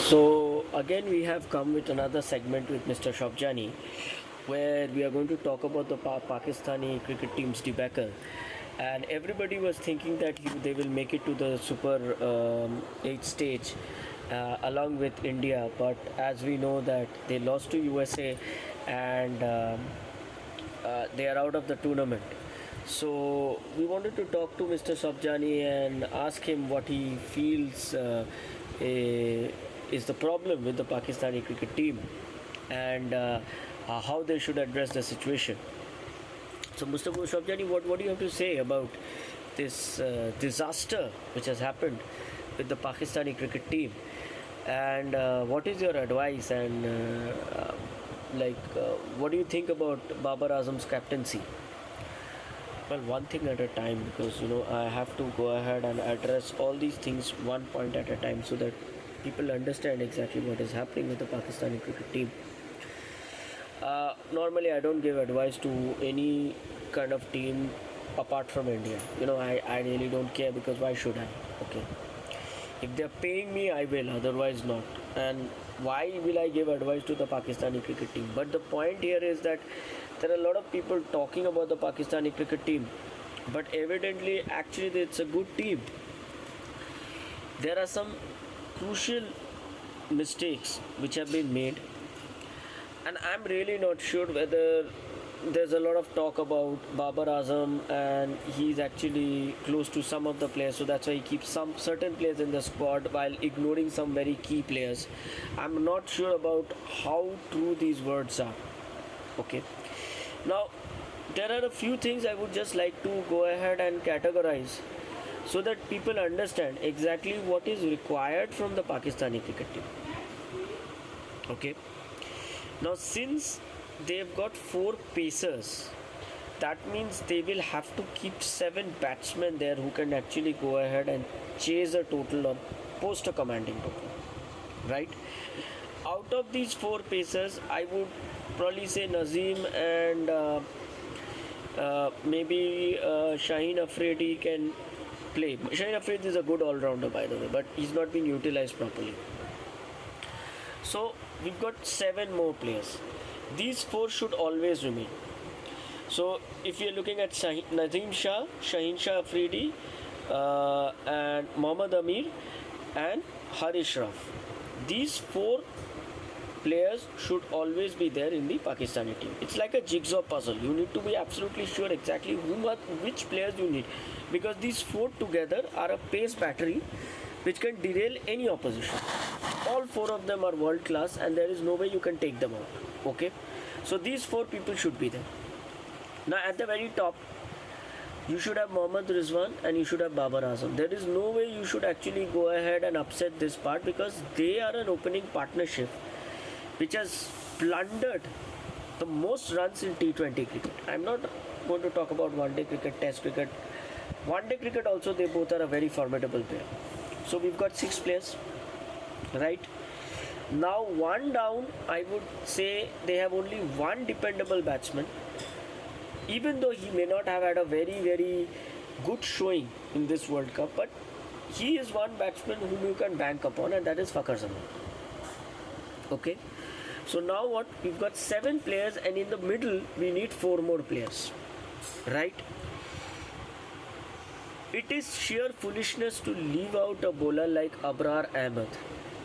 So again, we have come with another segment with Mr. Shabjani, where we are going to talk about the Pakistani cricket team's debacle. And everybody was thinking that they will make it to the Super 8 stage along with India, but as we know that they lost to USA and they are out of the tournament. So we wanted to talk to Mr. Sabjani and ask him what he feels eh, is the problem with the Pakistani cricket team and how they should address the situation. So, Mr. Sabjani, what do you have to say about this disaster which has happened with the Pakistani cricket team? And what is your advice and what do you think about Babar Azam's captaincy? Well, one thing at a time, because I have to go ahead and address all these things one point at a time so that people understand exactly what is happening with the Pakistani cricket team. Normally, I don't give advice to any kind of team apart from India. I really don't care, because why should I? Okay. If they're paying me, I will, otherwise not. And why will I give advice to the Pakistani cricket team? But the point here is that there are a lot of people talking about the Pakistani cricket team, but evidently, actually, it's a good team. There are some crucial mistakes which have been made, and I'm really not sure whether there's a lot of talk about Babar Azam and he's actually close to some of the players, so that's why he keeps some certain players in the squad while ignoring some very key players. I'm not sure about how true these words are. Okay. Now, there are a few things I would just like to go ahead and categorize so that people understand exactly what is required from the Pakistani cricket team. Okay. Now, since they've got 4 pacers, that means they will have to keep 7 batsmen there who can actually go ahead and chase a total or post a commanding total, right? Out of these 4 pacers, I would probably say Nazim and maybe Shaheen Afridi can play. Shaheen Afridi is a good all-rounder, by the way, but he's not being utilized properly. So we've got 7 more players. These 4 should always remain. So if you're looking at Nazim Shah, Shaheen Shah Afridi, and Mohammad Amir and Harish Rauf, these 4 players should always be there in the Pakistani team. It's like a jigsaw puzzle. You need to be absolutely sure exactly which players you need, because these 4 together are a pace battery which can derail any opposition. All 4 of them are world class and there is no way you can take them out. Okay, so these 4 people should be there. Now at the very top, you should have Mohammad Rizwan and you should have Babar Azam. There is no way you should actually go ahead and upset this part, because they are an opening partnership which has plundered the most runs in T20 cricket. I'm not going to talk about one day cricket, test cricket. One day cricket also, they both are a very formidable pair. So we've got 6 players, right? Now, one down, I would say they have only one dependable batsman, even though he may not have had a very, very good showing in this World Cup, but he is one batsman whom you can bank upon, and that is Fakhar Zaman. Okay, so now what? We've got 7 players, and in the middle, we need 4 more players, right? It is sheer foolishness to leave out a bowler like Abrar Ahmed.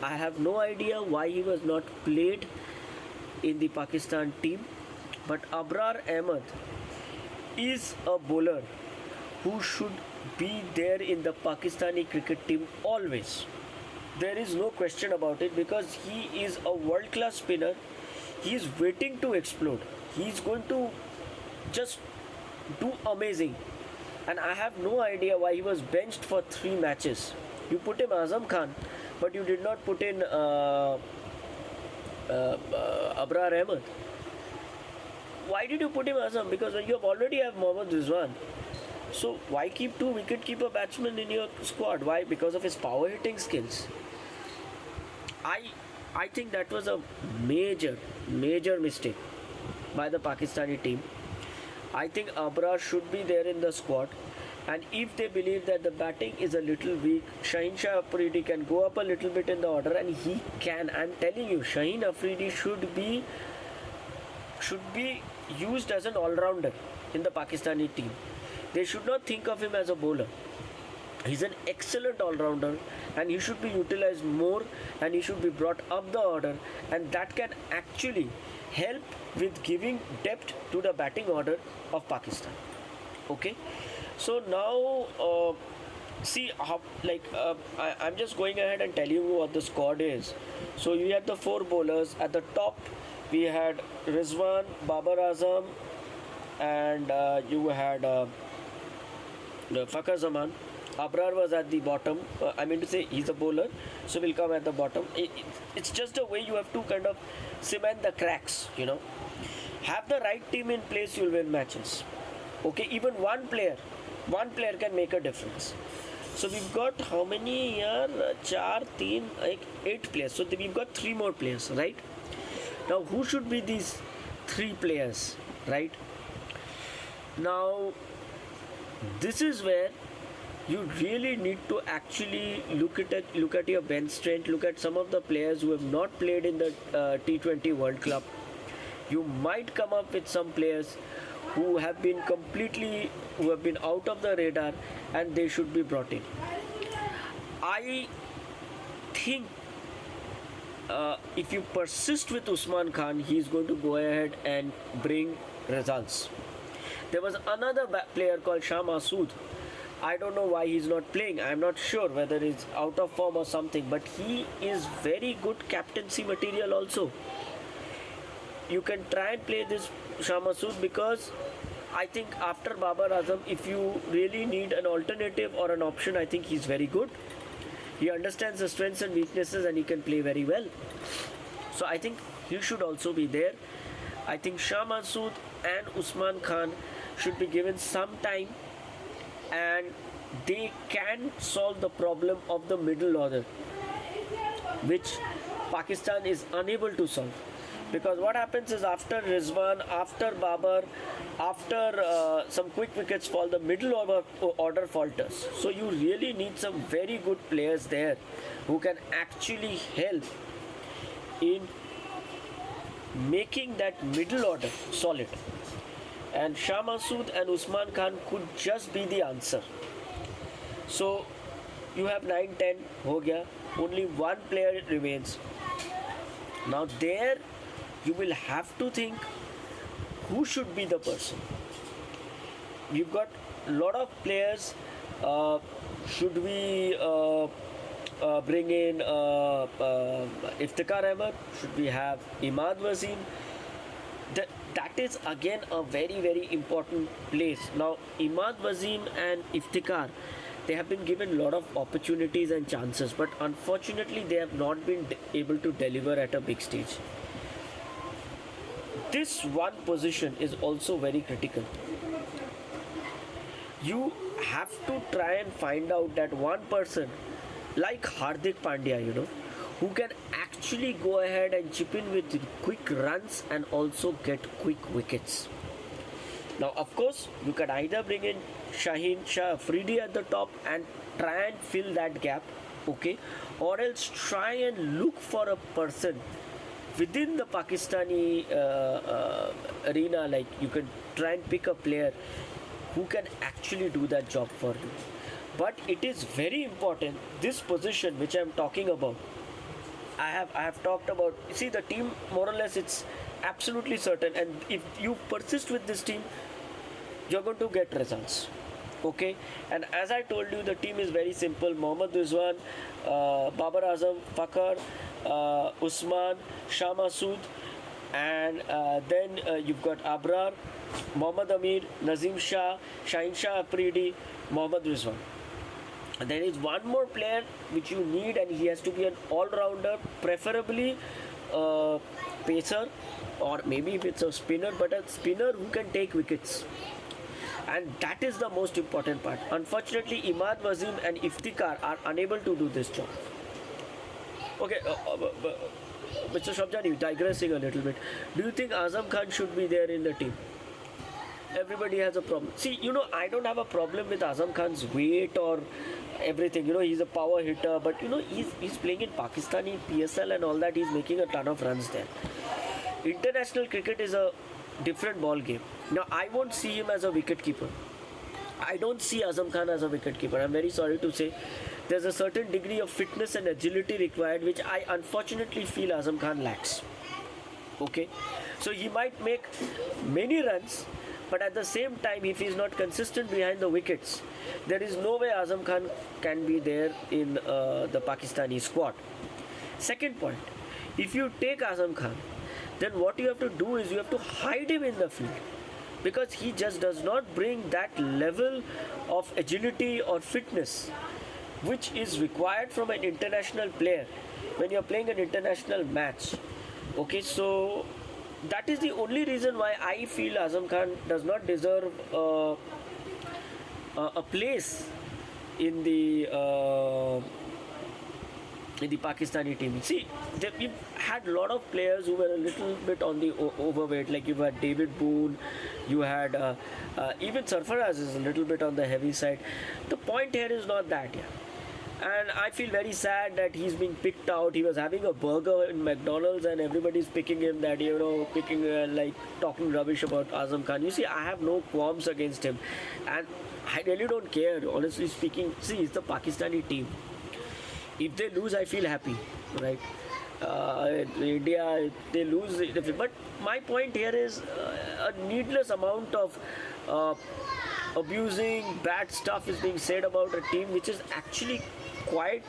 I have no idea why he was not played in the Pakistan team, but Abrar Ahmed is a bowler who should be there in the Pakistani cricket team always. There is no question about it, because he is a world-class spinner. He is waiting to explode. He is going to just do amazing. And I have no idea why he was benched for 3 matches. You put him Azam Khan, but you did not put in Abrar Ahmed. Why did you put him Azam? Because you already have Mohammad Rizwan. So why keep 2 wicket-keeper batsmen in your squad? Why? Because of his power hitting skills. I think that was a major mistake by the Pakistani team. I think Abrar should be there in the squad, And if they believe that the batting is a little weak, Shaheen Shah Afridi can go up a little bit in the order, and he can. I'm telling you, Shaheen Afridi should be used as an all-rounder in the Pakistani team. They should not think of him as a bowler. He's an excellent all-rounder, and he should be utilized more, and he should be brought up the order, and that can actually help with giving depth to the batting order of Pakistan. Okay, so now see how, like, I'm just going ahead and telling you what the squad is. So you had the four bowlers at the top. We had Rizwan, Babar Azam, and you had Fakhar Zaman. Abrar was at the bottom. I mean to say, he's a bowler, so will come at the bottom. It's just a way you have to kind of cement the cracks, you know. Have the right team in place, you'll win matches. Okay, even one player can make a difference. So we've got how many here? 4, 3, like 8 players. So we've got 3 more players, right? Now, who should be these 3 players, right? Now, this is where you really need to actually look at your bench strength, look at some of the players who have not played in the T20 World Cup. You might come up with some players who have been out of the radar, and they should be brought in. I think if you persist with Usman Khan, he's going to go ahead and bring results. There was another player called Shah Masood. I don't know why he's not playing. I'm not sure whether he's out of form or something, but he is very good captaincy material also. You can try and play this Shah Masood, because I think after Babar Azam, if you really need an alternative or an option, I think he's very good. He understands the strengths and weaknesses, and he can play very well. So I think he should also be there. I think Shah Masood and Usman Khan should be given some time, and they can solve the problem of the middle order, which Pakistan is unable to solve. Because what happens is, after Rizwan, after Babar, after some quick wickets fall, the middle order falters. So you really need some very good players there who can actually help in making that middle order solid. And Shah Masood and Usman Khan could just be the answer. So you have 9-10 ho gaya. Only one player remains. Now there you will have to think who should be the person. You've got a lot of players. Should we bring in Iftikhar Ahmed? Should we have Imad Wasim? That is again a very, very important place. Now, Imad Wasim and Iftikhar, they have been given a lot of opportunities and chances, but unfortunately they have not been able to deliver at a big stage. This one position is also very critical. You have to try and find out that one person like Hardik Pandya, who can actually go ahead and chip in with quick runs and also get quick wickets. Now, of course, you can either bring in Shaheen Shah Afridi at the top and try and fill that gap, okay, or else try and look for a person within the Pakistani arena. Like, you can try and pick a player who can actually do that job for you. But it is very important, this position which I am talking about. I have talked about, see, the team more or less, it's absolutely certain, and if you persist with this team, you're going to get results. Okay, and as I told you, the team is very simple. Mohammad Rizwan, Babar Azam, Fakhar, Usman, Shah Masood, and then you've got Abrar, Mohammad Amir, Nazim Shah, Shaheen Shah Afridi, Mohammad Rizwan. And there is one more player which you need, and he has to be an all-rounder, preferably pacer, or maybe if it's a spinner, but a spinner who can take wickets. And that is the most important part. Unfortunately, Imad Wasim and Iftikhar are unable to do this job. Okay, Mr. Shabjani, digressing a little bit. Do you think Azam Khan should be there in the team? everybody has a problem. See, I don't have a problem with Azam Khan's weight or everything. He's a power hitter, but he's playing in Pakistani PSL and all that. He's making a ton of runs there. International cricket is a different ball game. Now, I won't see him as a wicket keeper. I don't see Azam Khan as a wicket keeper. I'm very sorry to say. There's a certain degree of fitness and agility required, which I unfortunately feel Azam Khan lacks. Okay, so he might make many runs, but at the same time, if he's not consistent behind the wickets, there is no way Azam Khan can be there in the Pakistani squad. Second point, if you take Azam Khan, then what you have to do is you have to hide him in the field, because he just does not bring that level of agility or fitness which is required from an international player when you're playing an international match. Okay, so that is the only reason why I feel Azam Khan does not deserve a place in the Pakistani team. See, we've had a lot of players who were a little bit on the overweight. Like you had David Boone, you had even Sarfaraz is a little bit on the heavy side. The point here is not that, yeah. And I feel very sad that he's being picked out. He was having a burger in McDonald's and everybody's picking him that, like talking rubbish about Azam Khan. You see, I have no qualms against him. And I really don't care, honestly speaking. See, it's the Pakistani team. If they lose, I feel happy, right? India, if they lose. But my point here is a needless amount of abusing, bad stuff is being said about a team which is actually quite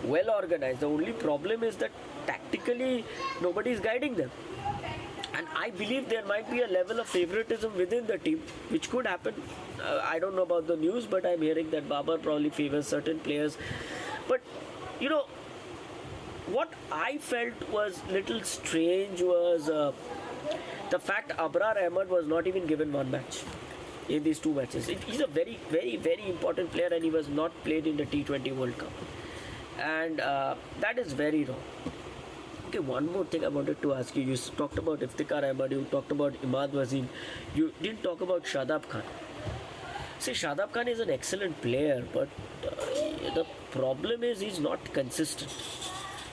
well organized. The only problem is that tactically nobody is guiding them. And I believe there might be a level of favoritism within the team, which could happen. I don't know about the news, but I'm hearing that Babar probably favors certain players. But what I felt was little strange was the fact Abrar Ahmed was not even given one match in these two matches. He's a very, very, very important player, and he was not played in the T20 World Cup. And that is very wrong. Okay, one more thing I wanted to ask you. You talked about Iftikhar Ahmed, you talked about Imad Wasim, you didn't talk about Shadab Khan. See, Shadab Khan is an excellent player, but the problem is he's not consistent.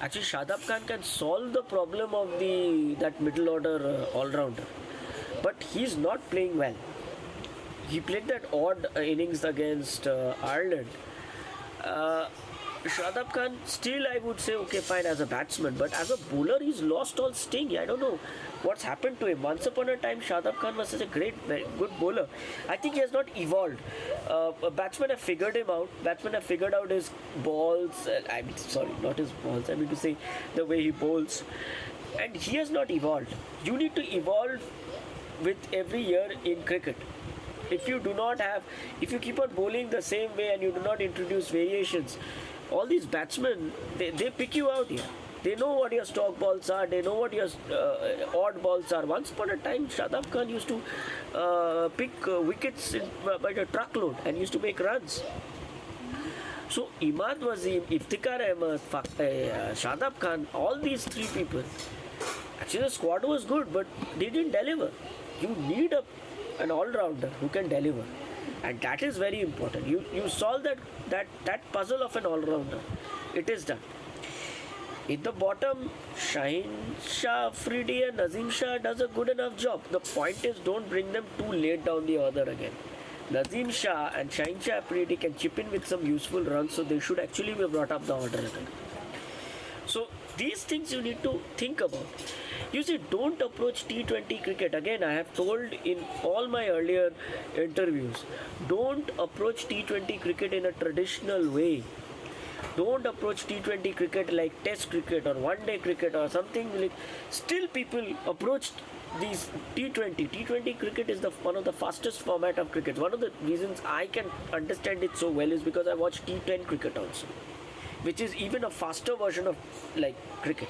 Actually, Shadab Khan can solve the problem of that middle order all-rounder, but he's not playing well. He played that odd innings against Ireland. Shadab Khan, still I would say, okay, fine as a batsman, but as a bowler, he's lost all sting. I don't know what's happened to him. Once upon a time, Shadab Khan was such a great, very good bowler. I think he has not evolved. Batsmen have figured him out. Batsmen have figured out his balls. Not his balls. I mean to say the way he bowls. And he has not evolved. You need to evolve with every year in cricket. If you keep on bowling the same way and you do not introduce variations, all these batsmen, they pick you out here. They know what your stock balls are. They know what your odd balls are. Once upon a time, Shadab Khan used to pick wickets by the truckload and used to make runs. So Imad Wasim, Iftikhar Ahmed, Shadab Khan, all these three people, actually the squad was good, but they didn't deliver. You need an all-rounder who can deliver, and that is very important. You solve that puzzle of an all-rounder. It is done. In the bottom, Shaheen Shah Afridi and Nazim Shah does a good enough job. The point is, don't bring them too late down the order again. Nazim Shah and Shaheen Shah Afridi can chip in with some useful runs, so they should actually be brought up the order again. So these things you need to think about. You see, don't approach T20 cricket. Again, I have told in all my earlier interviews, don't approach T20 cricket in a traditional way. Don't approach T20 cricket like Test cricket or one-day cricket or something like. Still, people approach these T20. T20 cricket is one of the fastest format of cricket. One of the reasons I can understand it so well is because I watch T10 cricket also, which is even a faster version of like cricket.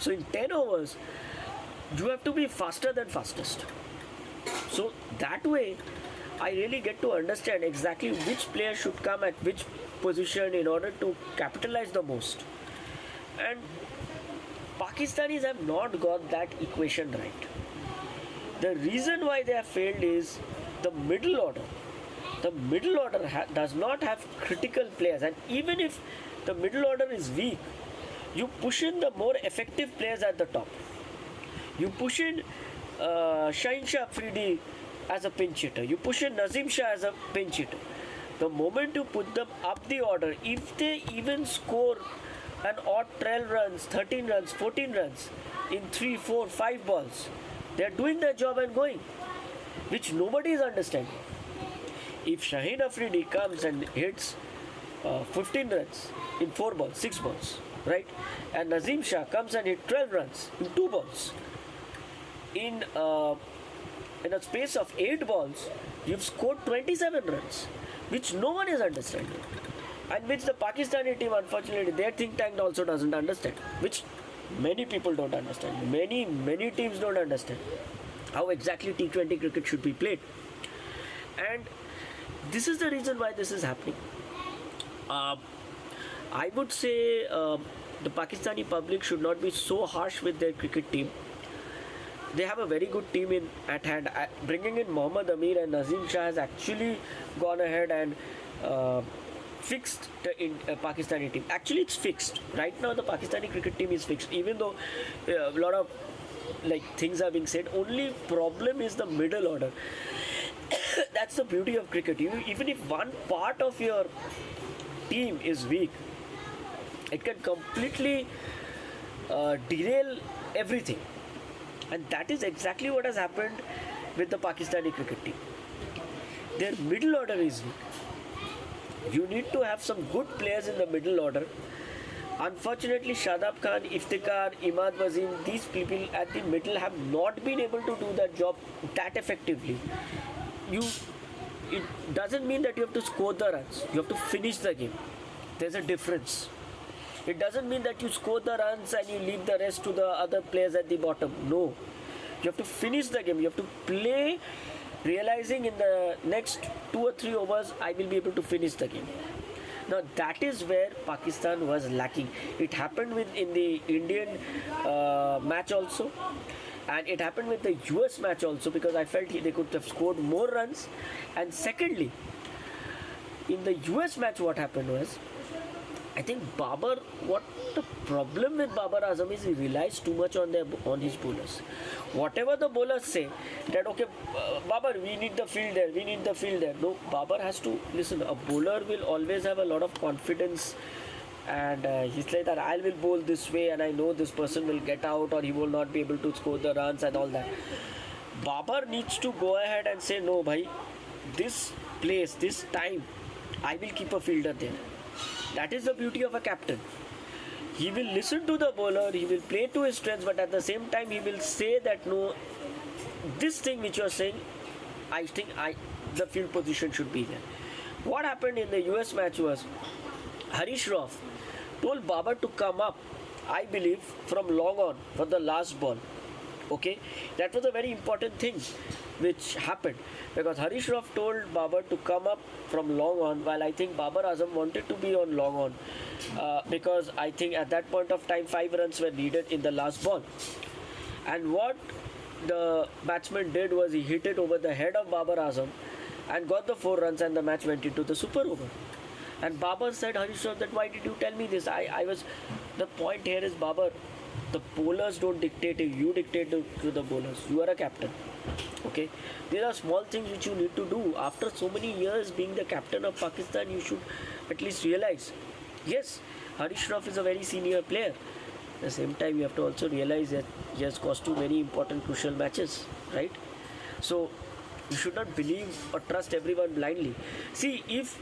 So in 10 overs, you have to be faster than fastest. So that way, I really get to understand exactly which player should come at which position in order to capitalize the most. And Pakistanis have not got that equation right. The reason why they have failed is the middle order. The middle order does not have critical players, and even if the middle order is weak, you push in the more effective players at the top. You push in Shaheen Shah Afridi as a pinch hitter. You push in Nazim Shah as a pinch hitter. The moment you put them up the order, if they even score an odd 12 runs, 13 runs, 14 runs in 3, 4, 5 balls, they are doing their job and going, which nobody is understanding. If Shaheen Afridi comes and hits 15 runs in 4 balls, 6 balls, right, and Nazim Shah comes and hits 12 runs in 2 balls, in a space of 8 balls, you've scored 27 runs, which no one is understanding, and which the Pakistani team, unfortunately, their think tank also doesn't understand, which many people don't understand. Many teams don't understand how exactly T20 cricket should be played, and this is the reason why this is happening. I would say the Pakistani public should not be so harsh with their cricket team. They have a very good team at hand. Bringing in Mohammad Amir and Nazim Shah has actually gone ahead and fixed the Pakistani team. Actually, it's fixed. Right now, the Pakistani cricket team is fixed. Even though a lot of things are being said, only problem is the middle order. That's the beauty of cricket. Even if one part of your team is weak, it can completely derail everything. And that is exactly what has happened with the Pakistani cricket team. Their middle order is weak. You need to have some good players in the middle order. Unfortunately, Shadab Khan, Iftikhar, Imad Wasim, these people at the middle have not been able to do that job that effectively. It doesn't mean that you have to score the runs. You have to finish the game. There's a difference. It doesn't mean that you score the runs and you leave the rest to the other players at the bottom. No. You have to finish the game. You have to play realizing in the next 2 or 3 overs, I will be able to finish the game. Now that is where Pakistan was lacking. It happened in the Indian match also. And it happened with the US match also, because I felt they could have scored more runs. And secondly, in the US match what happened was, I think what the problem with Babar Azam is he relies too much on his bowlers. Whatever the bowlers say, that okay, Babar, we need the field there. No, Babar has to listen. A bowler will always have a lot of confidence, and he's like that, I will bowl this way and I know this person will get out or he will not be able to score the runs and all that. Babar needs to go ahead and say, no, bhai, this place, this time, I will keep a fielder there. That is the beauty of a captain. He will listen to the bowler, he will play to his strengths, but at the same time he will say that no, this thing which you are saying, I think the field position should be there. What happened in the US match was, Harish Rauf told Babar to come up, I believe, from long on for the last ball. Okay, that was a very important thing which happened, because Harish Rauf told Babar to come up from long on, while I think Babar Azam wanted to be on long on, because I think at that point of time 5 runs were needed in the last ball. And what the batsman did was he hit it over the head of Babar Azam and got the 4 runs, and the match went into the super over. And Babar said, Harish Rauf, that why did you tell me this? The point here is, Babar, the bowlers don't dictate you dictate to the bowlers. You are a captain. Okay, there are small things which you need to do. After so many years being the captain of Pakistan, you should at least realize, yes, Harish Rauf is a very senior player. At the same time, you have to also realize that he has cost you many important crucial matches, right? So you should not believe or trust everyone blindly. See, if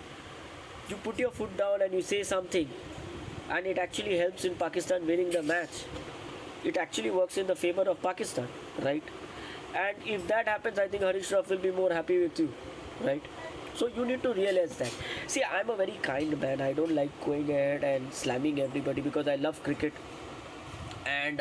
you put your foot down and you say something and it actually helps in Pakistan winning the match, it actually works in the favor of Pakistan, right? And if that happens, I think Harish Rauf will be more happy with you, right? So you need to realize that. See, I'm a very kind man. I don't like going ahead and slamming everybody, because I love cricket. And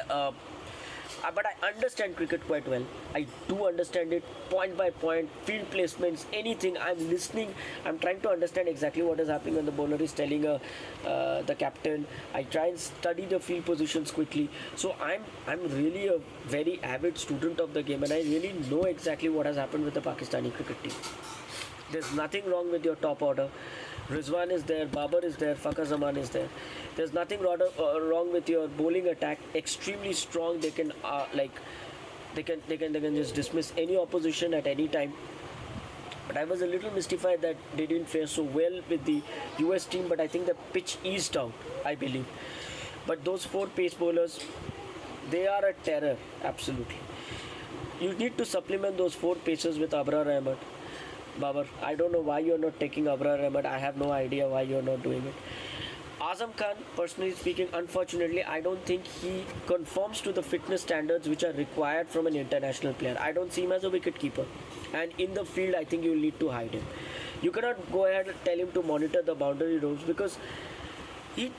but I understand cricket quite well. I do understand it point by point, field placements, anything. I'm listening. I'm trying to understand exactly what is happening when the bowler is telling the captain. I try and study the field positions quickly. So I'm really a very avid student of the game, and I really know exactly what has happened with the Pakistani cricket team. There's nothing wrong with your top order. Rizwan is there, Babar is there, Fakhar Zaman is there. There's nothing wrong with your bowling attack. Extremely strong. They can they can just dismiss any opposition at any time. But I was a little mystified that they didn't fare so well with the US team. But I think the pitch eased out, I believe. But those four pace bowlers, they are a terror, absolutely. You need to supplement those four pacers with Abrar Ahmed. Babar, I don't know why you're not taking Abrar Ahmed. I have no idea why you're not doing it. Azam Khan, personally speaking, unfortunately, I don't think he conforms to the fitness standards which are required from an international player. I don't see him as a wicket keeper. And in the field, I think you'll need to hide him. You cannot go ahead and tell him to monitor the boundary ropes because he,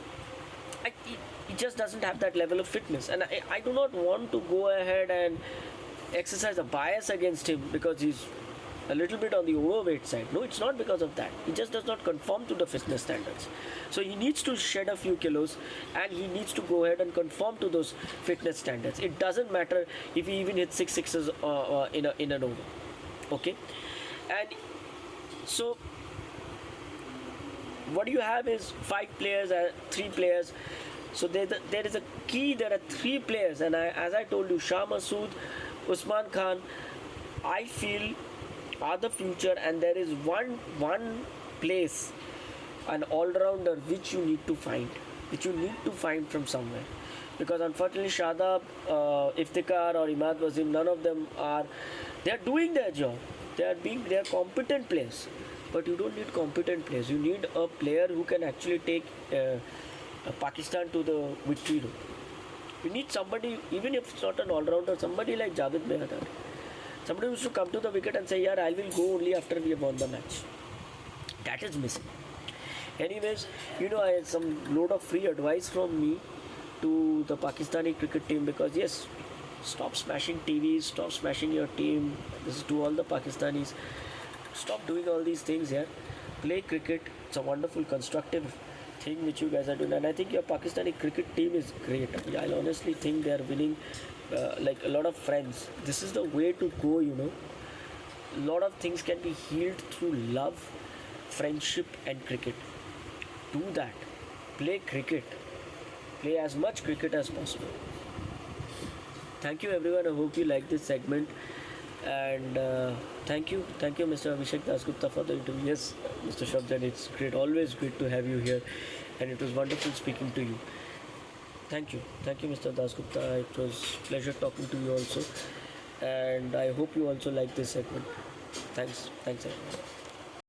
he just doesn't have that level of fitness. And I do not want to go ahead and exercise a bias against him because he's a little bit on the overweight side. No, it's not because of that. He just does not conform to the fitness standards. So he needs to shed a few kilos and he needs to go ahead and conform to those fitness standards. It doesn't matter if he even hits six sixes in an over. Okay, and so what you have is five players, three players. So there is a key. There are three players, and as I told you, Shah Masood, Usman Khan, I feel are the future, and there is one place, an all-rounder which you need to find from somewhere, because unfortunately Shadab, Iftikhar or Imad Wasim, none of them are. They are doing their job. They are competent players, but you don't need competent players. You need a player who can actually take Pakistan to the victory road. You need somebody, even if it's not an all-rounder, somebody like Javed Mehrdar. Somebody who should come to the wicket and say, yeah, I will go only after we have won the match. That is missing. Anyways, I had some load of free advice from me to the Pakistani cricket team, because yes, stop smashing TVs, stop smashing your team. This is to all the Pakistanis. Stop doing all these things here. Play cricket. It's a wonderful, constructive thing which you guys are doing. And I think your Pakistani cricket team is great. I honestly think they are winning like a lot of friends. This is the way to go, A lot of things can be healed through love, friendship and cricket. Do that. Play cricket. Play as much cricket as possible. Thank you everyone. I hope you like this segment. And thank you Mr. Abhishek Dasgupta for the interview. Yes, Mr. Shabjan, it's always great to have you here, and it was wonderful speaking to you. Thank you Mr. Dasgupta. It was pleasure talking to you also, and I hope you also like this segment. Thanks everyone.